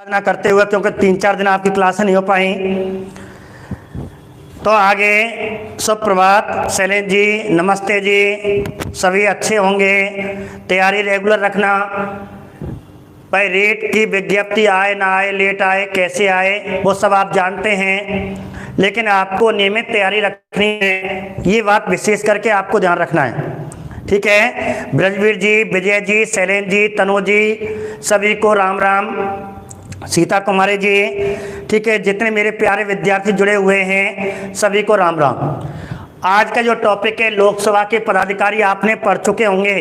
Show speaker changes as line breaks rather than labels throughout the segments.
ना करते हुए, क्योंकि 3-4 दिन आपकी क्लासें नहीं हो पाई। तो आगे सुप्रभात, शैलेंद्र जी नमस्ते जी, सभी अच्छे होंगे। तैयारी रेगुलर रखना। भाई रेट की विज्ञप्ति आए ना आए, लेट आए कैसे आए, वो सब आप जानते हैं, लेकिन आपको नियमित तैयारी रखनी है। ये बात विशेष करके आपको ध्यान रखना है, ठीक है। ब्रजवीर जी, विजय जी, शैलेंद्र जी, तनु जी, सभी को राम राम। सीता कुमारी जी, ठीक है। जितने मेरे प्यारे विद्यार्थी जुड़े हुए हैं सभी को राम राम। आज का जो टॉपिक है लोकसभा के पदाधिकारी आपने पढ़ चुके होंगे,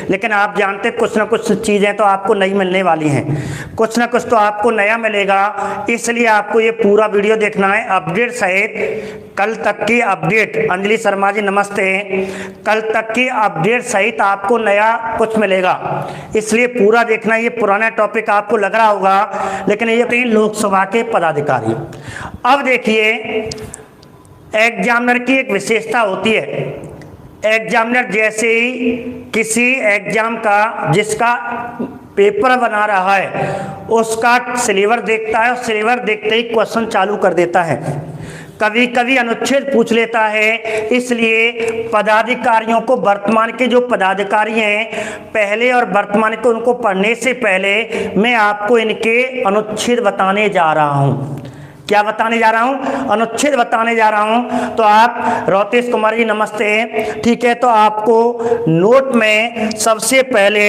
लेकिन आप जानते कुछ ना कुछ चीज़ें तो आपको नई मिलने वाली हैं, कुछ ना कुछ तो आपको नया मिलेगा। इसलिए आपको ये पूरा वीडियो देखना है अपडेट सहित। कल तक की अपडेट, अंजलि शर्मा जी नमस्ते, कल तक की अपडेट सहित आपको नया कुछ मिलेगा, इसलिए पूरा देखना। ये पुराना टॉपिक आपको लग रहा होगा, लेकिन ये 3 लोकसभा के पदाधिकारी। अब देखिए, एग्जामिनर की एक विशेषता होती है। एग्जामिनर जैसे ही किसी एग्जाम का जिसका पेपर बना रहा है उसका सिलेबस देखता है, और सिलेबस देखते ही क्वेश्चन चालू कर देता है। कभी कभी अनुच्छेद पूछ लेता है। इसलिए पदाधिकारियों को, वर्तमान के जो पदाधिकारी हैं पहले और वर्तमान को, उनको पढ़ने से पहले मैं आपको इनके अनुच्छेद बताने जा रहा हूँ। क्या बताने जा रहा हूं? अनुच्छेद बताने जा रहा हूं। तो आप रोतेश कुमार जी नमस्ते, ठीक है। तो आपको नोट में सबसे पहले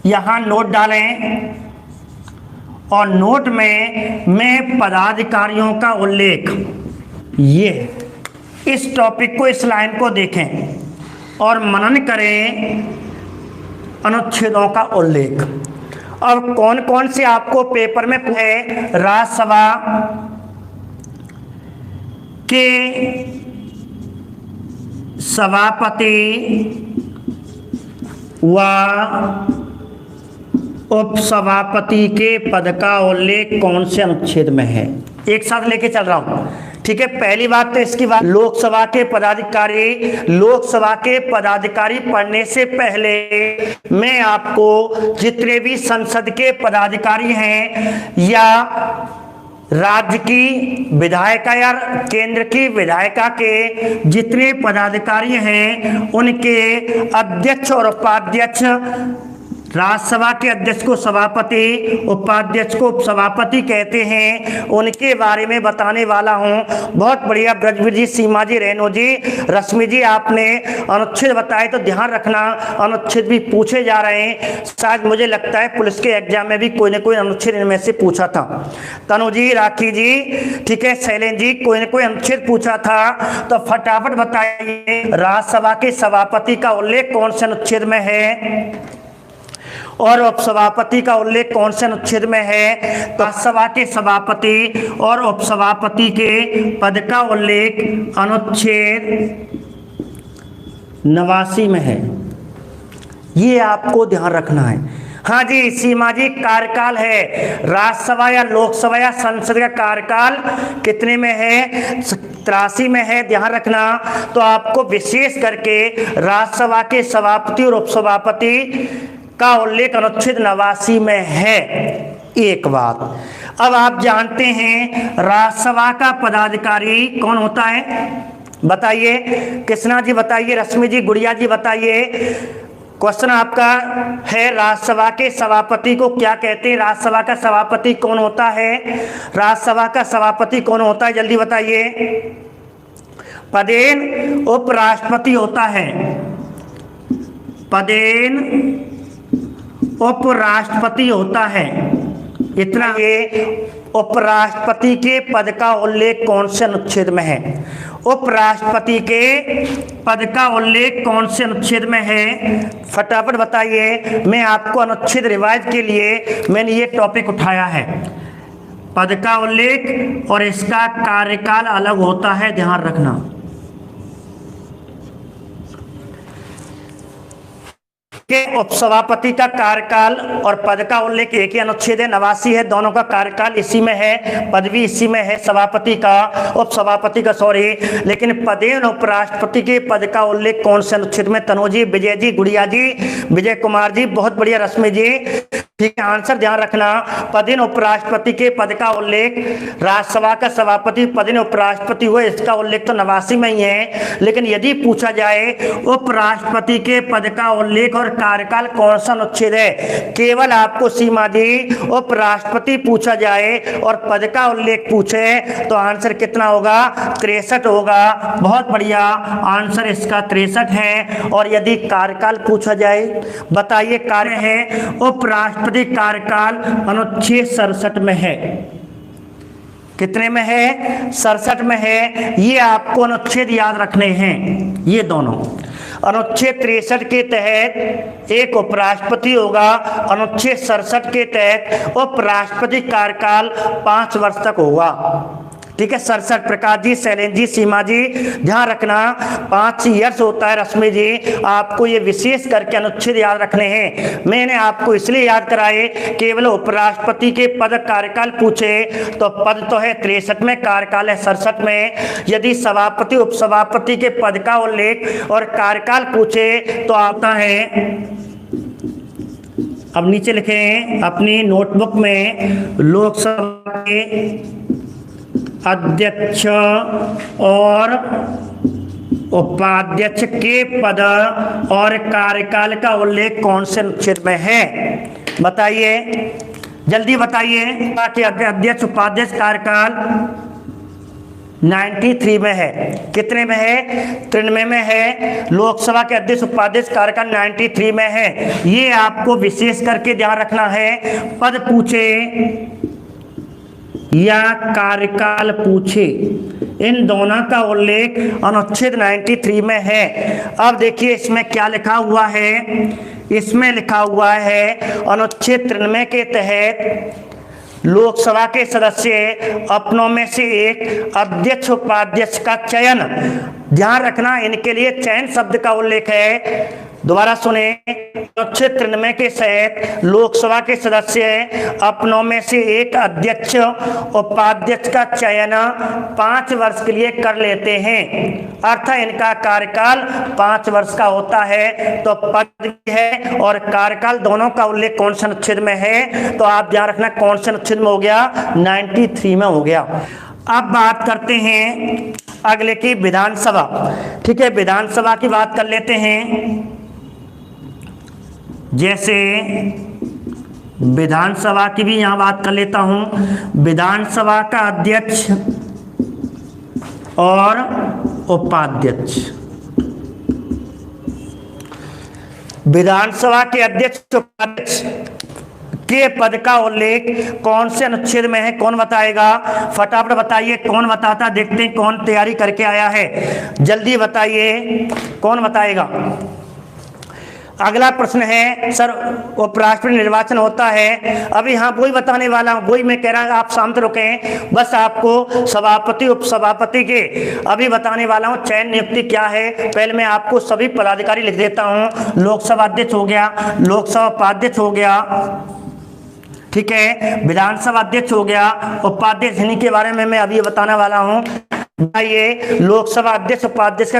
यहां नोट डालें, और नोट में मैं पदाधिकारियों का उल्लेख, ये इस टॉपिक को, इस लाइन को देखें और मनन करें अनुच्छेदों का उल्लेख। और कौन कौन से आपको पेपर में है? राज्यसभा के सभापति व उपसभापति के पद का उल्लेख कौन से अनुच्छेद में है? एक साथ लेके चल रहा हूं, ठीक है। पहली बात तो इसकी बात, लोकसभा के पदाधिकारी, लोकसभा के पदाधिकारी पढ़ने से पहले मैं आपको जितने भी संसद के पदाधिकारी हैं या राज्य की विधायिका या केंद्र की विधायिका के जितने पदाधिकारी हैं उनके अध्यक्ष और उपाध्यक्ष, राज्यसभा के अध्यक्ष को सभापति, उपाध्यक्ष को उपसभापति कहते हैं, उनके बारे में बताने वाला हूं। बहुत बढ़िया ब्रजवीर जी, सीमा जी, रेणु जी, रश्मि जी, आपने अनुच्छेद बताए तो ध्यान रखना, अनुच्छेद भी पूछे जा रहे हैं। शायद मुझे लगता है पुलिस के एग्जाम में भी कोई ना कोई अनुच्छेद इनमें से पूछा था। तनु जी, राखी जी, ठीक है, शैलेंद्र जी, कोई ना कोई अनुच्छेद पूछा था। तो फटाफट बताइए, राज्यसभा के सभापति का उल्लेख कौन से अनुच्छेद में है और उपसभापति का उल्लेख कौन से अनुच्छेद में है? तो राज्यसभा के सभापति और उपसभापति के पद का उल्लेख अनुच्छेद 89 में है। ये आपको ध्यान रखना है। हाँ जी, सीमा जी, कार्यकाल है राज्यसभा या लोकसभा या संसद का कार्यकाल कितने में है? 83 में है, ध्यान रखना। तो आपको विशेष करके राज्यसभा के सभापति और उपसभापति का उल्लेख अनुच्छेद 89 में है। एक बात, अब आप जानते हैं राज्यसभा का पदाधिकारी कौन होता है? बताइए, कृष्णा जी बताइए, रश्मि जी, गुड़िया जी बताइए। क्वेश्चन आपका है, राज्यसभा के सभापति को क्या कहते हैं? राज्यसभा का सभापति कौन होता है? राज्यसभा का सभापति कौन होता है? जल्दी बताइए। पदेन उपराष्ट्रपति होता है, पदेन उपराष्ट्रपति होता है। इतना। ये उपराष्ट्रपति के पद का उल्लेख कौन से अनुच्छेद में है? उपराष्ट्रपति के पद का उल्लेख कौन से अनुच्छेद में है? फटाफट बताइए। मैं आपको अनुच्छेद रिवाइज के लिए मैंने ये टॉपिक उठाया है। पद का उल्लेख और इसका कार्यकाल अलग होता है, ध्यान रखना। के उपसभापति का कार्यकाल और पद का उल्लेख एक ही अनुच्छेद है, 89 है। दोनों का कार्यकाल इसी में है, पद भी इसी में है, सभापति का, उपसभापति का, सॉरी। लेकिन पदेन उपराष्ट्रपति के पद का उल्लेख कौन से अनुच्छेद में? तनु जी, विजय जी, गुड़िया जी, विजय कुमार जी, बहुत बढ़िया, रश्मि जी, ठीक है, आंसर ध्यान रखना। पदेन उपराष्ट्रपति के पद का उल्लेख, राज्यसभा का सभापति पदेन उपराष्ट्रपति हुए, इसका उल्लेख तो 89 में ही है। लेकिन यदि पूछा जाए उपराष्ट्रपति के पद का उल्लेख और कार्यकाल कौन सा अनुच्छेद है, केवल आपको सीमा दी उपराष्ट्रपति पूछा जाए और पद का उल्लेख पूछे तो आंसर कितना होगा? 63 होगा। बहुत बढ़िया, आंसर इसका 63 है। और यदि कार्यकाल पूछा जाए, बताइए कार्य है उपराष्ट्रपति कार्यकाल अनुच्छेद 67 में है। कितने में है? 67 में है। ये आपको अनुच्छेद याद रखने हैं, ये दोनों। अनुच्छेद 63 के तहत एक उपराष्ट्रपति होगा, अनुच्छेद 67 के तहत उपराष्ट्रपति कार्यकाल 5 वर्ष तक होगा। ठीक है, 67। प्रकाश जी, शैलेंद्र जी, सीमा जी, ध्यान रखना 5 ईयर्स होता है। रश्मि जी, आपको ये विशेष करके अनुच्छेद याद रखने हैं। मैंने आपको इसलिए याद कराए, केवल उपराष्ट्रपति के पद कार्यकाल पूछे तो पद तो है 63 में, कार्यकाल है 67 में। यदि सभापति उपसभापति के पद का उल्लेख और कार्यकाल पूछे तो आता है, अब नीचे लिखें अपनी नोटबुक में, लोकसभा के अध्यक्ष और उपाध्यक्ष के पद और कार्यकाल का उल्लेख कौन से अनुच्छेद में है? बताइए, जल्दी बताइए। कि अध्यक्ष उपाध्यक्ष कार्यकाल 93 में है। कितने में है? 93 में है। लोकसभा के अध्यक्ष उपाध्यक्ष कार्यकाल 93 में है। ये आपको विशेष करके ध्यान रखना है। पद पूछे या कार्यकाल पूछे, इन दोनों का उल्लेख अनुच्छेद 93 में है। अब देखिए इसमें क्या लिखा हुआ है। इसमें लिखा हुआ है अनुच्छेद 93 के तहत लोकसभा के सदस्य अपनों में से एक अध्यक्ष उपाध्यक्ष का चयन, ध्यान रखना इनके लिए चयन शब्द का उल्लेख है। दोबारा सुने, अनुच्छेद 93 के तहत लोकसभा के सदस्य अपनों में से एक अध्यक्ष उपाध्यक्ष का चयन 5 वर्ष के लिए कर लेते हैं। अर्थ इनका कार्यकाल 5 वर्ष का होता है। तो पद भी है और कार्यकाल दोनों का उल्लेख कौन से अनुच्छेद में है? तो आप ध्यान रखना कौन से अनुच्छेद में हो गया? 93 में हो गया। अब बात करते हैं अगले की, विधानसभा। ठीक है, विधानसभा की बात कर लेते हैं। जैसे विधानसभा की भी यहां बात कर लेता हूं। विधानसभा का अध्यक्ष और उपाध्यक्ष, विधानसभा के अध्यक्ष उपाध्यक्ष के पद का उल्लेख कौन से अनुच्छेद में है? कौन बताएगा? फटाफट बताइए, कौन बताता? देखते हैं कौन तैयारी करके आया है, जल्दी बताइए, कौन बताएगा? अगला प्रश्न है, सर उपराष्ट्रपति निर्वाचन होता है, अभी हाँ वही बताने वाला हूँ, वही मैं कह रहा हूँ, आप शांत रुकें। बस आपको सभापति उपसभापति के अभी बताने वाला हूँ। चयन नियुक्ति क्या है, पहले मैं आपको सभी पदाधिकारी लिख देता हूँ। लोकसभा अध्यक्ष हो गया, लोकसभा उपाध्यक्ष हो गया, ठीक है, विधानसभा अध्यक्ष हो गया, उपाध्यक्ष इन्हीं के बारे में मैं अभी बताने वाला हूँ। बताइए लोकसभा अध्यक्ष उपाध्यक्ष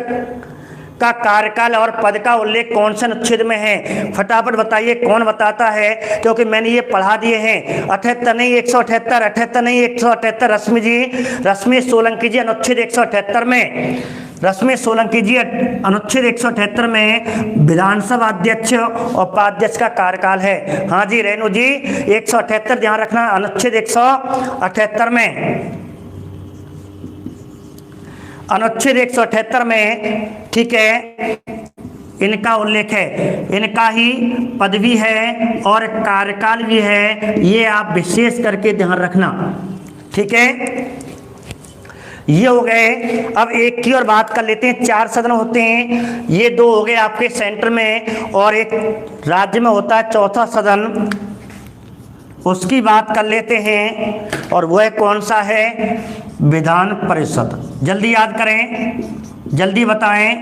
का कार्यकाल और पद का उल्लेख कौन से अनुच्छेद में है? फटाफट बताइए, कौन बताता है? क्योंकि मैंने ये पढ़ा दिए हैं। 78 नहीं 178, 78 नहीं 178। रश्मि जी, रश्मि सोलंकी जी, अनुच्छेद 178 में, रश्मि सोलंकी जी अनुच्छेद 178 में विधानसभा अध्यक्ष और उपाध्यक्ष का कार्यकाल है। हाँ जी रेणु जी, 178 ध्यान रखना, अनुच्छेद 178 में, अनुच्छेद 178 में, ठीक है, इनका उल्लेख है। इनका ही पद भी है और कार्यकाल भी है, ये आप विशेष करके ध्यान रखना, ठीक है। ये हो गए। अब एक की और बात कर लेते हैं। 4 सदन होते हैं, ये 2 हो गए आपके सेंटर में और एक राज्य में होता है चौथा सदन, उसकी बात कर लेते हैं और वह कौन सा है? विधान परिषद। जल्दी याद करें, जल्दी बताएं।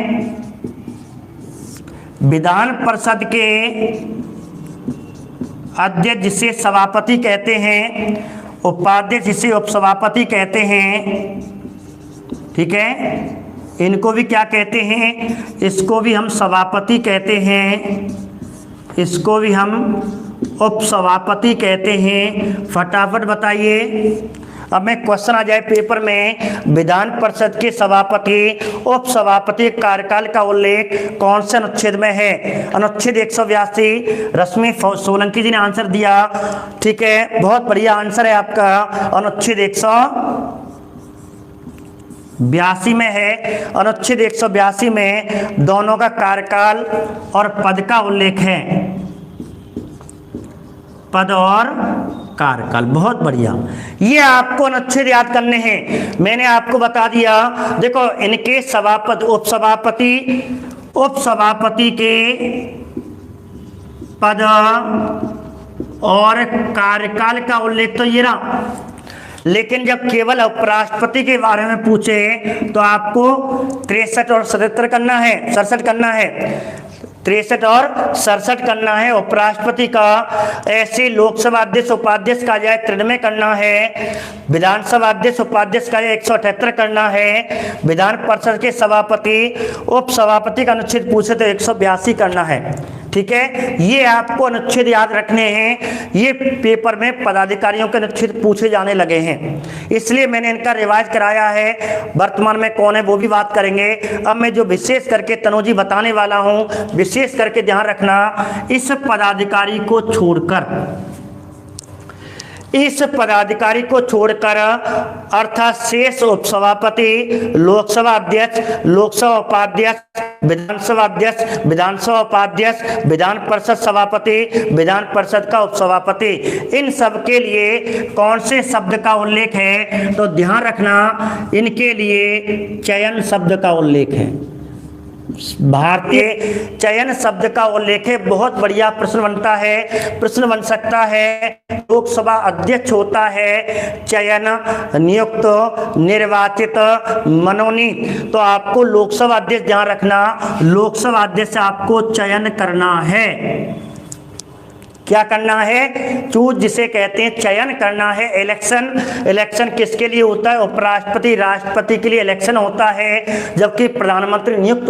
विधान परिषद के अध्यक्ष जिसे सभापति कहते हैं, उपाध्यक्ष जिसे उपसभापति कहते हैं, ठीक है, इनको भी क्या कहते हैं? इसको भी हम सभापति कहते हैं, इसको भी हम उपसभापति कहते हैं? फटाफट बताइए। अब मैं क्वेश्चन आ जाए पेपर में, विधान परिषद के सभापति उपसभापति कार्यकाल का उल्लेख कौन से अनुच्छेद में है? अनुच्छेद 182। रश्मि सोलंकी जी ने आंसर दिया, ठीक है, बहुत बढ़िया आंसर है आपका, अनुच्छेद 182 में है। अनुच्छेद 182 में दोनों का कार्यकाल और पद का उल्लेख है, पद और कार्यकाल। बहुत बढ़िया, ये आपको अनुच्छेद याद करने हैं। मैंने आपको बता दिया, देखो इनके सभापति उपसभापति के पद और कार्यकाल का उल्लेख तो ये रहा, लेकिन जब केवल उपराष्ट्रपति के बारे में पूछे तो आपको 63 और 77 करना है, 67 करना है, 63 और 67 करना है उपराष्ट्रपति का। ऐसे लोकसभा अध्यक्ष उपाध्यक्ष का जाए 93 करना है, विधानसभा अध्यक्ष उपाध्यक्ष का 178 करना है, विधान परिषद के सभापति उपसभापति का अनुच्छेद पूछे तो 182 करना है। ठीक है, ये आपको अनुच्छेद याद रखने हैं। ये पेपर में पदाधिकारियों के अनुच्छेद पूछे जाने लगे हैं, इसलिए मैंने इनका रिवाइज कराया है। वर्तमान में कौन है वो भी बात करेंगे। अब मैं जो विशेष करके तनुजी बताने वाला हूं, विशेष करके ध्यान रखना, इस पदाधिकारी को छोड़कर अर्थात शेष उपसभापति, लोकसभा अध्यक्ष, लोकसभा उपाध्यक्ष, विधानसभा अध्यक्ष, विधानसभा उपाध्यक्ष, विधान परिषद सभापति, विधान परिषद का उपसभापति, इन सब के लिए कौन से शब्द का उल्लेख है? तो ध्यान रखना, इनके लिए चयन शब्द का उल्लेख है, भारतीय चयन शब्द का उल्लेख है। बहुत बढ़िया प्रश्न बनता है, प्रश्न बन सकता है। लोकसभा अध्यक्ष होता है चयन, नियुक्त, निर्वाचित, मनोनीत। तो आपको लोकसभा अध्यक्ष ध्यान रखना, लोकसभा अध्यक्ष आपको चयन करना है। क्या करना है? चूज जिसे कहते हैं, चयन करना है। इलेक्शन किसके लिए होता है? उपराष्ट्रपति राष्ट्रपति के लिए इलेक्शन होता है, जबकि प्रधानमंत्री नियुक्त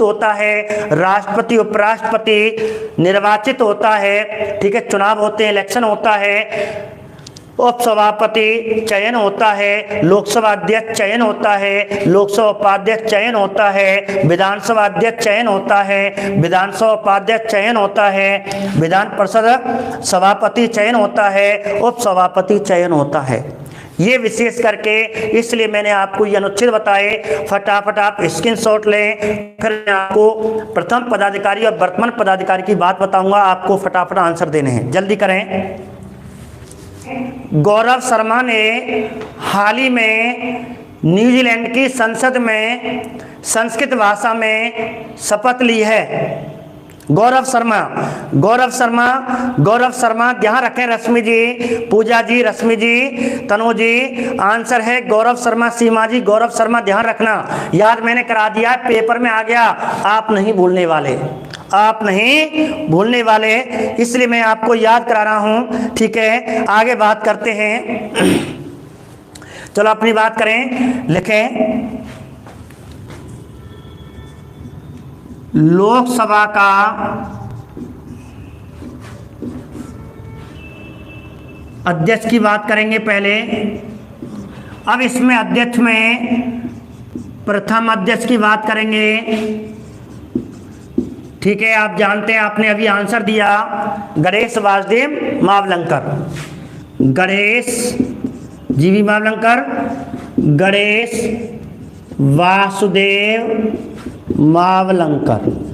होता है, राष्ट्रपति उपराष्ट्रपति निर्वाचित होता है। ठीक है, चुनाव होते हैं, इलेक्शन होता है। उपसभापति चयन होता है, लोकसभा अध्यक्ष चयन होता है, लोकसभा उपाध्यक्ष चयन होता है, विधानसभा अध्यक्ष चयन होता है, विधानसभा उपाध्यक्ष चयन होता है, विधान परिषद सभापति चयन होता है, उपसभापति चयन होता है। ये विशेष करके इसलिए मैंने आपको ये अनुच्छेद बताए। फटाफट आप स्क्रीनशॉट लें, फिर मैं आपको प्रथम पदाधिकारी और वर्तमान पदाधिकारी की बात बताऊंगा, आपको फटाफट आंसर देने हैं, जल्दी करें। गौरव शर्मा ने हाल ही में न्यूजीलैंड की संसद में संस्कृत भाषा में शपथ ली है। गौरव शर्मा ध्यान रखें। रश्मि जी, पूजा जी, रश्मि जी, तनु जी, आंसर है गौरव शर्मा। सीमा जी, गौरव शर्मा ध्यान रखना, याद मैंने करा दिया, पेपर में आ गया, आप नहीं भूलने वाले, इसलिए मैं आपको याद करा रहा हूं। ठीक है, आगे बात करते हैं। चलो अपनी बात करें, लिखें। लोकसभा का अध्यक्ष की बात करेंगे पहले। अब इसमें अध्यक्ष में प्रथम अध्यक्ष की बात करेंगे। ठीक है, आप जानते हैं, आपने अभी आंसर दिया, गणेश वासुदेव मावलंकर, गणेश जीवी मावलंकर, गणेश वासुदेव मावलंकर।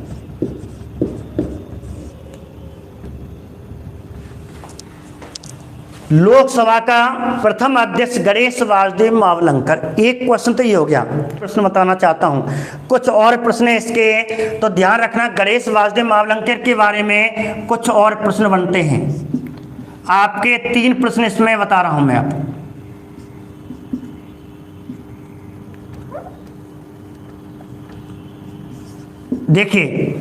लोकसभा का प्रथम अध्यक्ष गणेश वासुदेव मावलंकर। एक क्वेश्चन तो ये हो गया, प्रश्न बताना चाहता हूं, कुछ और प्रश्न है इसके, तो ध्यान रखना। गणेश वासुदेव मावलंकर के बारे में कुछ और प्रश्न बनते हैं आपके। 3 प्रश्न इसमें बता रहा हूं मैं आपको। देखिए,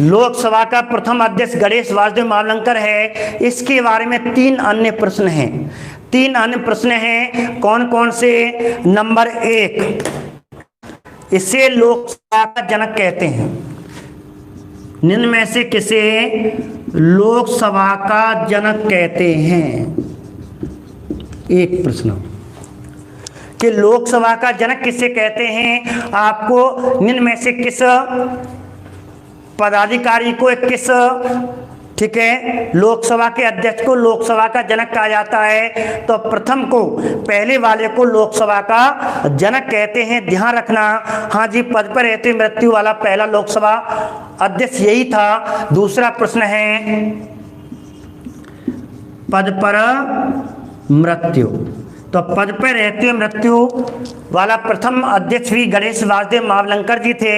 लोकसभा का प्रथम अध्यक्ष गणेश वासुदेव मावलंकर है, इसके बारे में 3 अन्य प्रश्न हैं। 3 अन्य प्रश्न हैं, कौन कौन से? नंबर 1, इसे लोकसभा का जनक कहते हैं। निम्न में से किसे लोकसभा का जनक कहते हैं? एक प्रश्न कि लोकसभा का जनक किसे कहते हैं। आपको निम्न में से किस पदाधिकारी को, किस, ठीक है, लोकसभा के अध्यक्ष को लोकसभा का जनक कहा जाता है? तो प्रथम को, पहले वाले को लोकसभा का जनक कहते हैं, ध्यान रखना। हाँ जी, पद पर रहते मृत्यु वाला पहला लोकसभा अध्यक्ष यही था। दूसरा प्रश्न है पद पर मृत्यु, तो पद पर रहते हुए मृत्यु वाला प्रथम अध्यक्ष भी गणेश वासुदेव मावलंकर जी थे,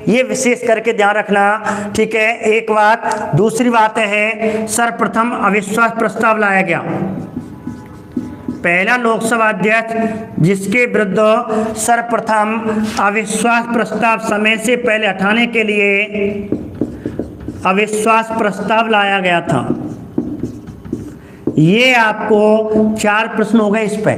ये विशेष करके ध्यान रखना, ठीक है। एक बात। दूसरी बात है सर्वप्रथम अविश्वास प्रस्ताव लाया गया, पहला लोकसभा अध्यक्ष जिसके विरुद्ध सर्वप्रथम अविश्वास प्रस्ताव समय से पहले हटाने के लिए अविश्वास प्रस्ताव लाया गया था। ये आपको 4 प्रश्न हो गए इस पे,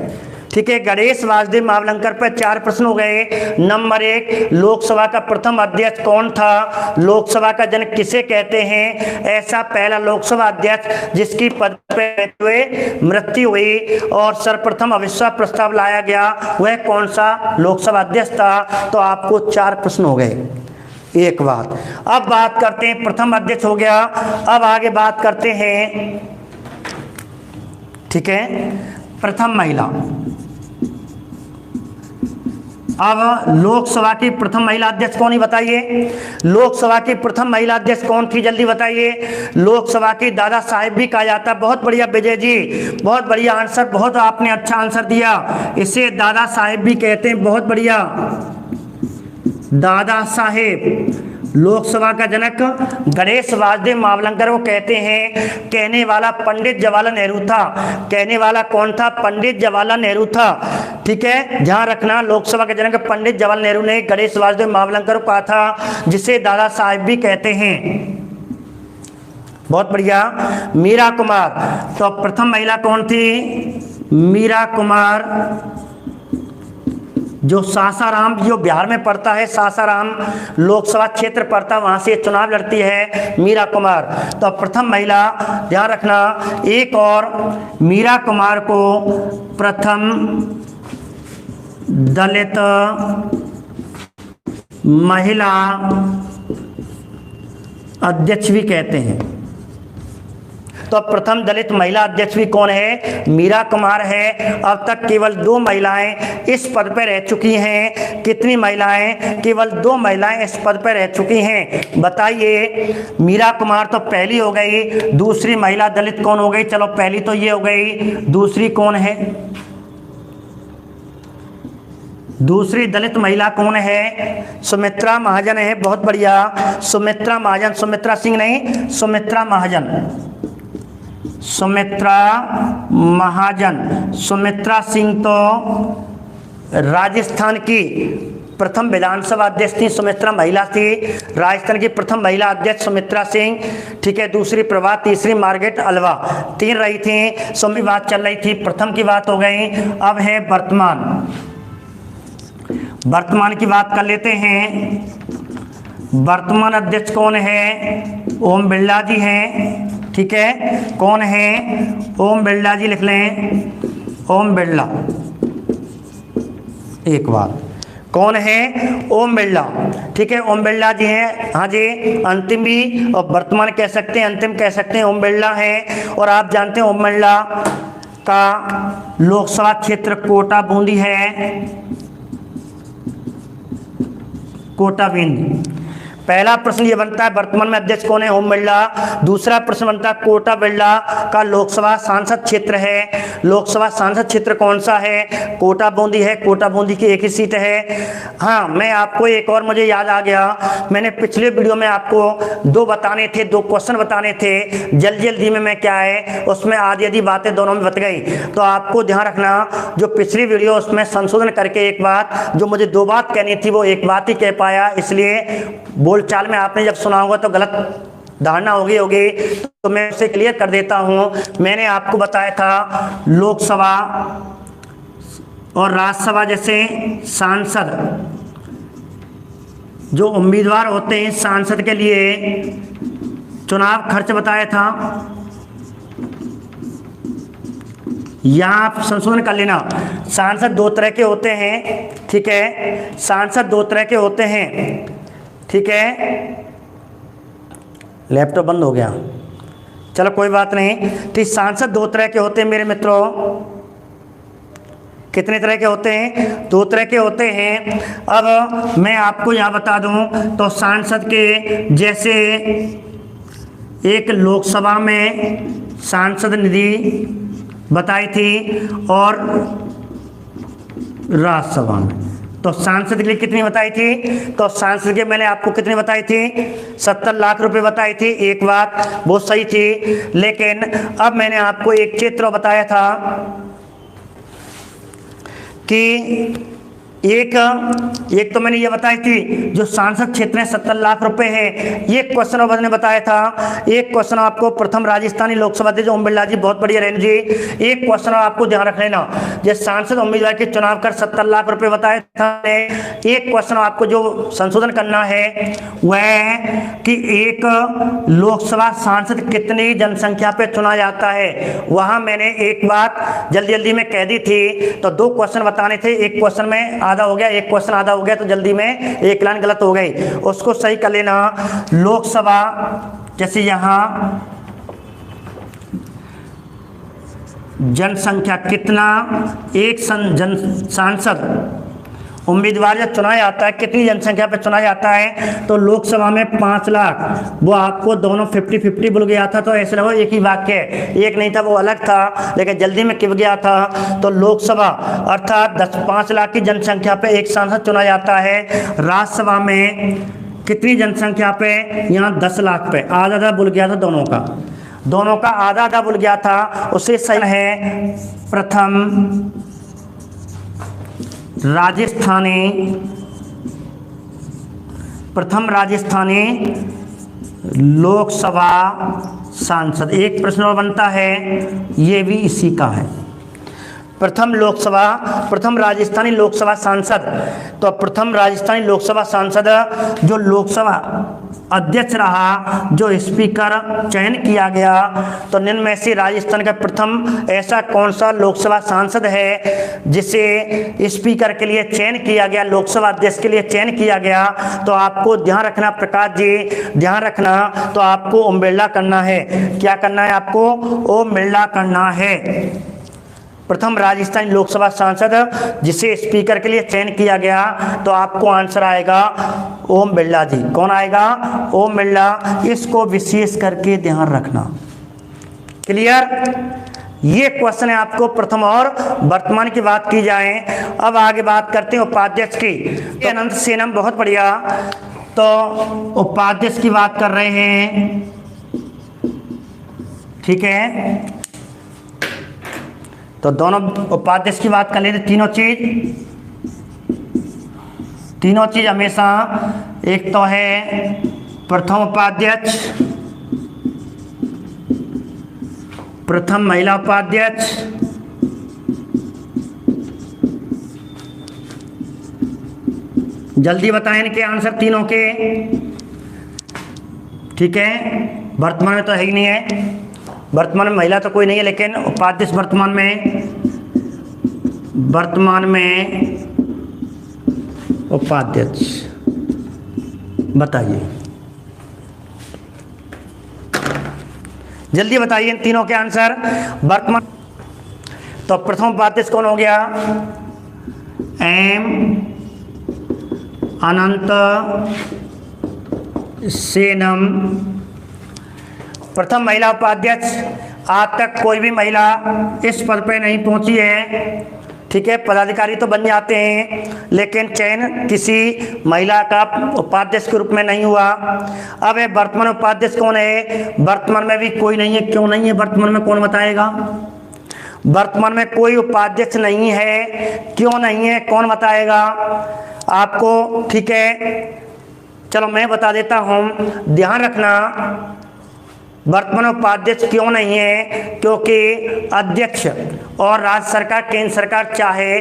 ठीक है। गणेश वासुदेव मावलंकर पर 4 प्रश्न हो गए। नंबर 1, लोकसभा का प्रथम अध्यक्ष कौन था? लोकसभा का जनक किसे कहते हैं? ऐसा पहला लोकसभा अध्यक्ष जिसकी पद पर हुए मृत्यु हुई और सर्वप्रथम अविश्वास प्रस्ताव लाया गया, वह कौन सा लोकसभा अध्यक्ष था? तो आपको 4 प्रश्न हो गए। एक बात। अब बात करते हैं, प्रथम अध्यक्ष हो गया, अब आगे बात करते हैं, ठीक है, प्रथम महिला। अब लोकसभा की प्रथम महिला अध्यक्ष कौन ही बताइए? लोकसभा की प्रथम महिला अध्यक्ष कौन थी, जल्दी बताइए। लोकसभा की दादा साहेब भी कहा जाता है। बहुत बढ़िया विजय जी, बहुत बढ़िया आंसर, बहुत आपने अच्छा आंसर दिया। इसे दादा साहेब भी कहते हैं, बहुत बढ़िया। दादा साहेब लोकसभा का जनक गणेश वासुदेव मावलंकर को कहते हैं। कहने वाला पंडित जवाहरलाल नेहरू था। कहने वाला कौन था? पंडित जवाहरलाल नेहरू था, ठीक है। ध्यान रखना, लोकसभा के जनक पंडित जवाहरलाल नेहरू ने गणेश वासुदेव मावलंकर को कहा था, जिसे दादा साहेब भी कहते हैं। बहुत बढ़िया। मीरा कुमार, तो प्रथम महिला कौन थी? मीरा कुमार, जो सासाराम, जो बिहार में पड़ता है, सासाराम लोकसभा क्षेत्र पड़ता है, वहां से चुनाव लड़ती है मीरा कुमार। तो प्रथम महिला, ध्यान रखना। एक और, मीरा कुमार को प्रथम दलित महिला अध्यक्ष भी कहते हैं। तो प्रथम दलित महिला अध्यक्ष भी कौन है? मीरा कुमार है। अब तक केवल 2 महिलाएं इस पद पर रह चुकी हैं। कितनी महिलाएं? केवल 2 महिलाएं इस पद पर रह चुकी हैं। बताइए। मीरा कुमार तो पहली हो गई, दूसरी महिला दलित कौन हो गई? चलो पहली तो ये हो गई, दूसरी कौन है? दूसरी दलित महिला कौन है? सुमित्रा महाजन है। बहुत बढ़िया, सुमित्रा महाजन, सुमित्रा सिंह नहीं, सुमित्रा महाजन, सुमित्रा महाजन। सुमित्रा सिंह तो राजस्थान की प्रथम विधानसभा अध्यक्ष थी, सुमित्रा महिला थी। राजस्थान की प्रथम महिला अध्यक्ष सुमित्रा सिंह, ठीक है। दूसरी प्रभात, तीसरी मार्गरेट अल्वा, 3 रही थी। सुमी बात चल रही थी, प्रथम की बात हो गई। अब है वर्तमान, वर्तमान की बात कर लेते हैं। वर्तमान अध्यक्ष कौन है? ओम बिरला जी हैं, ठीक है। कौन है? ओम बिरला जी, लिख लें, ओम बिरला। एक बार, कौन है? ओम बिरला, ठीक है, ओम बिरला जी हैं। हाँ जी, अंतिम भी और वर्तमान कह सकते हैं, अंतिम कह सकते हैं, ओम बिरला है। और आप जानते हैं ओम बिरला का लोकसभा क्षेत्र कोटा बूंदी है, कोटा बूंदी। पहला प्रश्न ये बनता है वर्तमान में अध्यक्ष कौन है? ओम बिरला। दूसरा प्रश्न बनता है कोटा बिरला का लोकसभा सांसद क्षेत्र है, लोकसभा सांसद क्षेत्र कौन सा है? कोटा बूंदी है। कोटा बूंदी की एक ही सीट है। हाँ, मैं आपको एक और, मुझे याद आ गया, मैंने पिछले वीडियो में आपको 2 बताने थे, 2 क्वेश्चन बताने थे, जल्दी जल्दी में मैं क्या है उसमें आधी आधी बातें दोनों में बत गई। तो आपको ध्यान रखना, जो पिछली वीडियो उसमें संशोधन करके एक बात, जो मुझे 2 बात कहनी थी वो एक बात ही कह पाया, इसलिए बोलचाल में आपने जब सुना होगा तो गलत धारणा होगी तो मैं उसे क्लियर कर देता हूं। मैंने आपको बताया था लोकसभा और राज्यसभा जैसे सांसद जो उम्मीदवार होते हैं सांसद के लिए चुनाव खर्च बताया था, यहाँ आप संशोधन कर लेना। सांसद दो तरह के होते हैं, ठीक है, सांसद दो तरह के होते हैं, ठीक है। लैपटॉप बंद हो गया, चलो कोई बात नहीं। तो सांसद दो तरह के होते हैं मेरे मित्रों। कितने तरह के होते हैं? दो तरह के होते हैं। अब मैं आपको यहाँ बता दूँ तो सांसद के जैसे एक लोकसभा में सांसद निधि बताई थी और राज्यसभा में। तो सांसद के लिए कितनी बताई थी? तो सांसद के मैंने आपको कितनी बताई थी? 70 लाख रुपए बताई थी। एक बात वो सही थी, लेकिन अब मैंने आपको एक चित्र बताया था कि एक तो मैंने ये बताई थी जो सांसद क्षेत्र में 70 लाख रुपए है। ये क्वेश्चन ने बताया था। एक क्वेश्चन आपको प्रथम राजस्थानी लोकसभा थे जो ओम बिरला जी, बहुत बढ़िया रेंज जी। एक क्वेश्चन आपको ध्यान रख लेना, जो सांसद उम्मीदवार के चुनाव कर 70 लाख रुपए बताया था। एक क्वेश्चन आपको जो संशोधन करना है वह है कि एक लोकसभा सांसद कितनी जनसंख्या पे चुना जाता है। वहां मैंने एक बात जल्दी में कह दी थी, तो दो क्वेश्चन बताने थे। एक क्वेश्चन में आधा हो गया, एक क्वेश्चन आधा हो गया, तो जल्दी में एक लाइन गलत हो गई, उसको सही कर लेना। लोकसभा जैसे यहां जनसंख्या कितना एक सांसद उम्मीदवार जब चुना जाता है, कितनी जनसंख्या पे चुना जाता है, तो लोकसभा में 5 लाख। वो आपको दोनों 50-50 बोल गया था, तो ऐसे लगो एक ही वाक्य है, एक नहीं था वो अलग था, लेकिन जल्दी में किव गया था। तो लोकसभा अर्थात 5 लाख की जनसंख्या पे एक सांसद चुना जाता है। राज्यसभा में कितनी जनसंख्या पे? यहाँ 10 लाख पे। आधा बोल गया था दोनों का आधा बोल गया था। उसे सही है प्रथम राजस्थानी लोकसभा सांसद। एक प्रश्न और बनता है, ये भी इसी का है। प्रथम राजस्थानी लोकसभा सांसद। तो प्रथम राजस्थानी लोकसभा सांसद जो लोकसभा अध्यक्ष रहा, जो स्पीकर चयन किया गया, तो निम्न में से राजस्थान का प्रथम ऐसा कौन सा लोकसभा सांसद है जिसे स्पीकर के लिए चयन किया गया, लोकसभा अध्यक्ष के लिए चयन किया गया? तो आपको ध्यान रखना प्रकाश जी, ध्यान रखना, तो आपको ओम बिरला करना है। क्या करना है आपको? ओम बिरला करना है। प्रथम राजस्थानी लोकसभा सांसद जिसे स्पीकर के लिए चयन किया गया, तो आपको आंसर आएगा ओम बिरला जी। कौन आएगा? ओम बिरला। इसको विशेष करके ध्यान रखना। क्लियर? ये क्वेश्चन है आपको प्रथम और वर्तमान की बात की जाए। अब आगे बात करते हैं उपाध्यक्ष की। तो अनंत सेनम, बहुत बढ़िया। तो उपाध्यक्ष की बात कर रहे हैं, ठीक है। तो दोनों उपाध्यक्ष की बात कर लेते। तीनों चीज हमेशा, एक तो है प्रथम उपाध्यक्ष, प्रथम महिला उपाध्यक्ष, जल्दी बताएं इनके आंसर तीनों के, ठीक है। वर्तमान में तो है ही नहीं है, वर्तमान में महिला तो कोई नहीं है, लेकिन उपाध्यक्ष वर्तमान में उपाध्यक्ष बताइए, जल्दी बताइए इन तीनों के आंसर। वर्तमान तो प्रथम उपाध्यक्ष कौन हो गया? एम अनंत सेनम। प्रथम महिला उपाध्यक्ष, आज तक कोई भी महिला इस पद पे नहीं पहुंची है, ठीक है। पदाधिकारी तो बन जाते हैं, लेकिन चयन किसी महिला का उपाध्यक्ष के रूप में नहीं हुआ। अब ये वर्तमान उपाध्यक्ष कौन है? वर्तमान में भी कोई नहीं है। क्यों नहीं है वर्तमान में? कौन बताएगा? वर्तमान में कोई उपाध्यक्ष नहीं है। क्यों नहीं है? कौन बताएगा आपको? ठीक है, चलो मैं बता देता हूँ, ध्यान रखना। वर्तमान उपाध्यक्ष क्यों नहीं है? क्योंकि अध्यक्ष और राज्य सरकार, केंद्र सरकार चाहे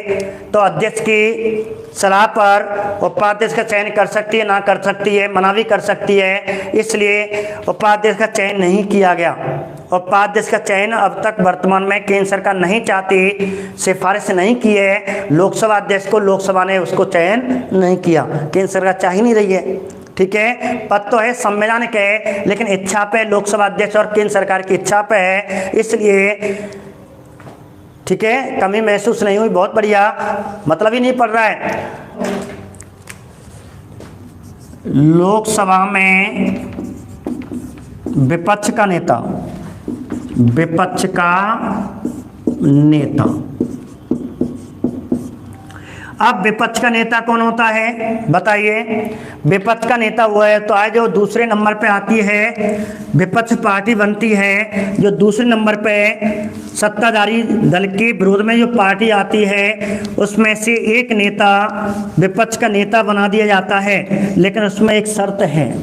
तो अध्यक्ष की सलाह पर उपाध्यक्ष का चयन कर सकती है, ना कर सकती है, मना भी कर सकती है। इसलिए उपाध्यक्ष का चयन नहीं किया गया। उपाध्यक्ष का चयन अब तक वर्तमान में केंद्र सरकार नहीं चाहती, सिफारिश नहीं की है। लोकसभा अध्यक्ष को लोकसभा ने उसको चयन नहीं किया, केंद्र सरकार चाह ही नहीं रही है। ठीक है, पद तो है, संवैधानिक है, लेकिन इच्छा पे लोकसभा अध्यक्ष और केंद्र सरकार की इच्छा पे है, इसलिए ठीक है कमी महसूस नहीं हुई। बहुत बढ़िया, मतलब ही नहीं पड़ रहा है। लोकसभा में विपक्ष का नेता, विपक्ष का नेता, अब विपक्ष का नेता कौन होता है बताइए? विपक्ष का नेता वो है तो आज जो दूसरे नंबर पे आती है विपक्ष पार्टी बनती है, जो दूसरे नंबर पे सत्ताधारी दल के विरोध में जो पार्टी आती है उसमें से एक नेता विपक्ष का नेता बना दिया जाता है। लेकिन उसमें एक शर्त है,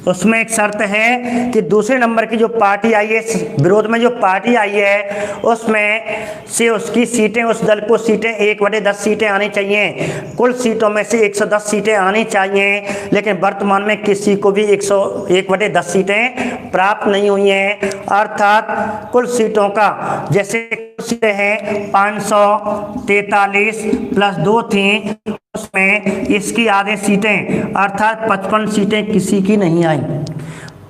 उसमें एक शर्त है कि दूसरे नंबर की जो पार्टी आई है, विरोध में जो पार्टी आई है, उसमें से उसकी सीटें, उस दल को सीटें 1/10 सीटें आनी चाहिए। कुल सीटों में से 110 सीटें आनी चाहिए, लेकिन वर्तमान में किसी को भी 1/10 सीटें प्राप्त नहीं हुई हैं। अर्थात कुल सीटों का, जैसे सीटें हैं 543 प्लस 2 थी, उसमें इसकी आधे सीटें अर्थात 55 सीटें किसी की नहीं आई,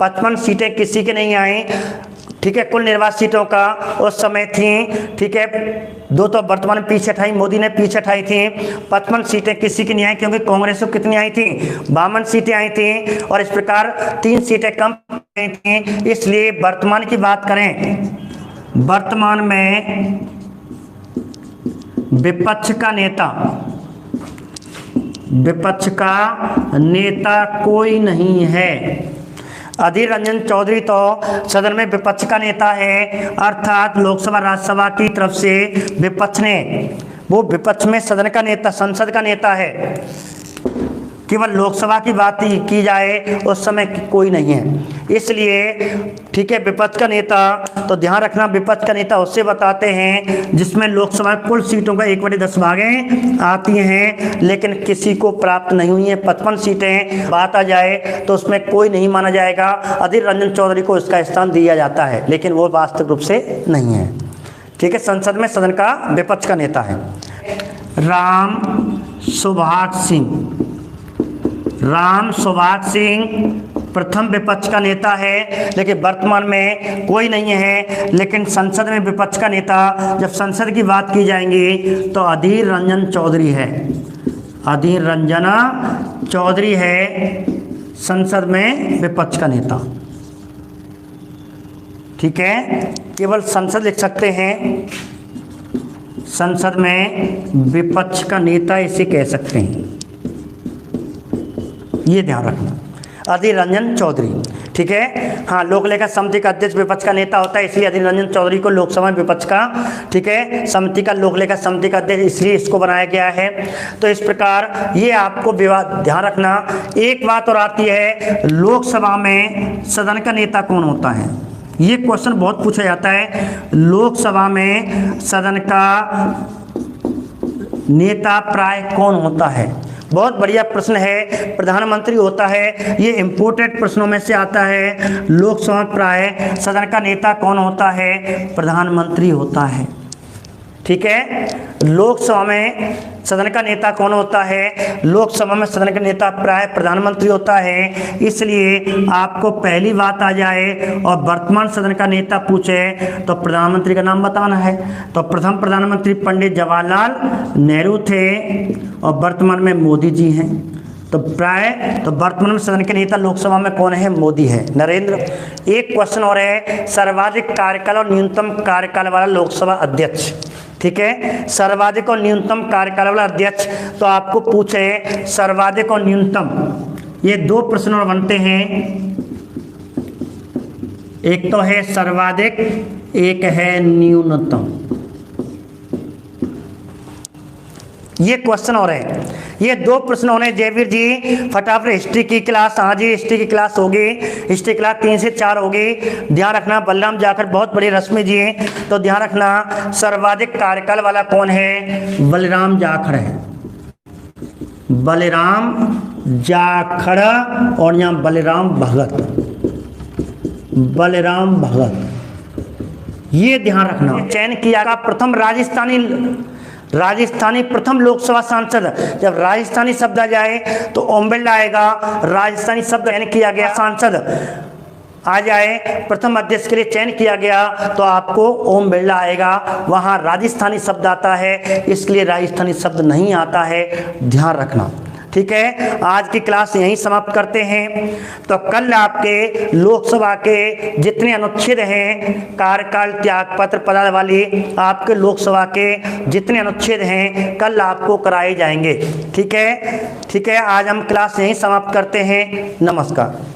55 सीटें किसी की नहीं आई। ठीक है, कुल निर्वाचित सीटों का उस समय थी, ठीक है, 2 तो वर्तमान में पीछे हटाई, मोदी ने पीछे हटाई थी। 55 सीटें किसी की नहीं आई, क्योंकि कांग्रेस को कितनी आई थी? 52 सीटें आई थी, और इस प्रकार 3 सीटें कम आई थी। इसलिए वर्तमान की बात करें, वर्तमान में विपक्ष का नेता, विपक्ष का नेता कोई नहीं है। अधीर रंजन चौधरी तो सदन में विपक्ष का नेता है, अर्थात लोकसभा राज्यसभा की तरफ से विपक्ष ने, वो विपक्ष में सदन का नेता, संसद का नेता है। केवल लोकसभा की बात की जाए उस समय कोई नहीं है। इसलिए ठीक है, विपक्ष का नेता, तो ध्यान रखना विपक्ष का नेता उससे बताते हैं जिसमें लोकसभा कुल सीटों का 1/10 भागें आती हैं, लेकिन किसी को प्राप्त नहीं हुई है 55 सीटें। बात आ जाए तो उसमें कोई नहीं माना जाएगा। अधीर रंजन चौधरी को इसका स्थान दिया जाता है, लेकिन वो वास्तविक रूप से नहीं है। ठीक है, संसद में सदन का विपक्ष का नेता है राम सुभाष सिंह। राम सुभाष सिंह प्रथम विपक्ष का नेता है, लेकिन वर्तमान में कोई नहीं है। लेकिन संसद में विपक्ष का नेता जब संसद की बात की जाएंगी तो अधीर रंजन चौधरी है, अधीर रंजन चौधरी है संसद में विपक्ष का नेता। ठीक है, केवल संसद लिख सकते हैं, संसद में विपक्ष का नेता इसे कह सकते हैं, ये ध्यान रखना, अधीर रंजन चौधरी। ठीक है, हाँ, लोक लेखा समिति का अध्यक्ष विपक्ष का नेता होता है, इसलिए अधीर रंजन चौधरी को लोकसभा में विपक्ष का, ठीक है, समिति का, लोक लेखा समिति का अध्यक्ष, इसलिए इसको बनाया गया है। तो इस प्रकार ये आपको विवाद ध्यान रखना। एक बात और आती है, लोकसभा में सदन का नेता कौन होता है? ये क्वेश्चन बहुत पूछा जाता है। लोकसभा में सदन का नेता प्राय कौन होता है? बहुत बढ़िया प्रश्न है, प्रधानमंत्री होता है। ये इंपोर्टेंट प्रश्नों में से आता है। लोकसभा प्राय सदन का नेता कौन होता है? प्रधानमंत्री होता है। ठीक है, लोकसभा में सदन का नेता कौन होता है? लोकसभा में सदन का नेता प्राय प्रधानमंत्री होता है। इसलिए आपको पहली बात आ जाए और वर्तमान सदन का नेता पूछे तो प्रधानमंत्री का नाम बताना है। तो प्रथम प्रधानमंत्री पंडित जवाहरलाल नेहरू थे और वर्तमान में मोदी जी हैं। तो प्राय तो वर्तमान में सदन के नेता लोकसभा में कौन है? मोदी है, नरेंद्र। एक क्वेश्चन और है, सर्वाधिक कार्यकाल और न्यूनतम कार्यकाल वाला लोकसभा अध्यक्ष। ठीक है, सर्वाधिक और न्यूनतम कार्यकाल वाला अध्यक्ष। तो आपको पूछे सर्वाधिक और न्यूनतम, ये 2 प्रश्न और बनते हैं। एक तो है सर्वाधिक, एक है न्यूनतम। ये क्वेश्चन हो रहे हैं, ये 2 प्रश्न होने। जयवीर जी फटाफट हिस्ट्री की क्लास, हाँ जी हिस्ट्री की क्लास होगी, हिस्ट्री क्लास 3 से 4 होगी। ध्यान रखना बलराम जाखड़ बहुत बड़े रश्मि जी हैं, तो ध्यान रखना सर्वाधिक कार्यकाल वाला कौन है, बलराम जाखड़ है, बलराम जाखड़। और यहाँ बलराम भगत, बलराम भगत, ये ध्यान रखना। चयन किया का प्रथम राजस्थानी प्रथम लोकसभा सांसद, जब राजस्थानी शब्द आ जाए तो ओम बिरला आएगा। राजस्थानी शब्द चयन किया गया सांसद आ जाए, प्रथम अध्यक्ष के लिए चयन किया गया तो आपको ओम बिरला आएगा। वहां राजस्थानी शब्द आता है, इसलिए राजस्थानी शब्द नहीं आता है, ध्यान रखना। ठीक है, आज की क्लास यहीं समाप्त करते हैं। तो कल आपके लोकसभा के जितने अनुच्छेद हैं, कार्यकाल, त्यागपत्र, पदावली, आपके लोकसभा के जितने अनुच्छेद हैं कल आपको कराए जाएंगे। ठीक है, ठीक है, आज हम क्लास यहीं समाप्त करते हैं। नमस्कार।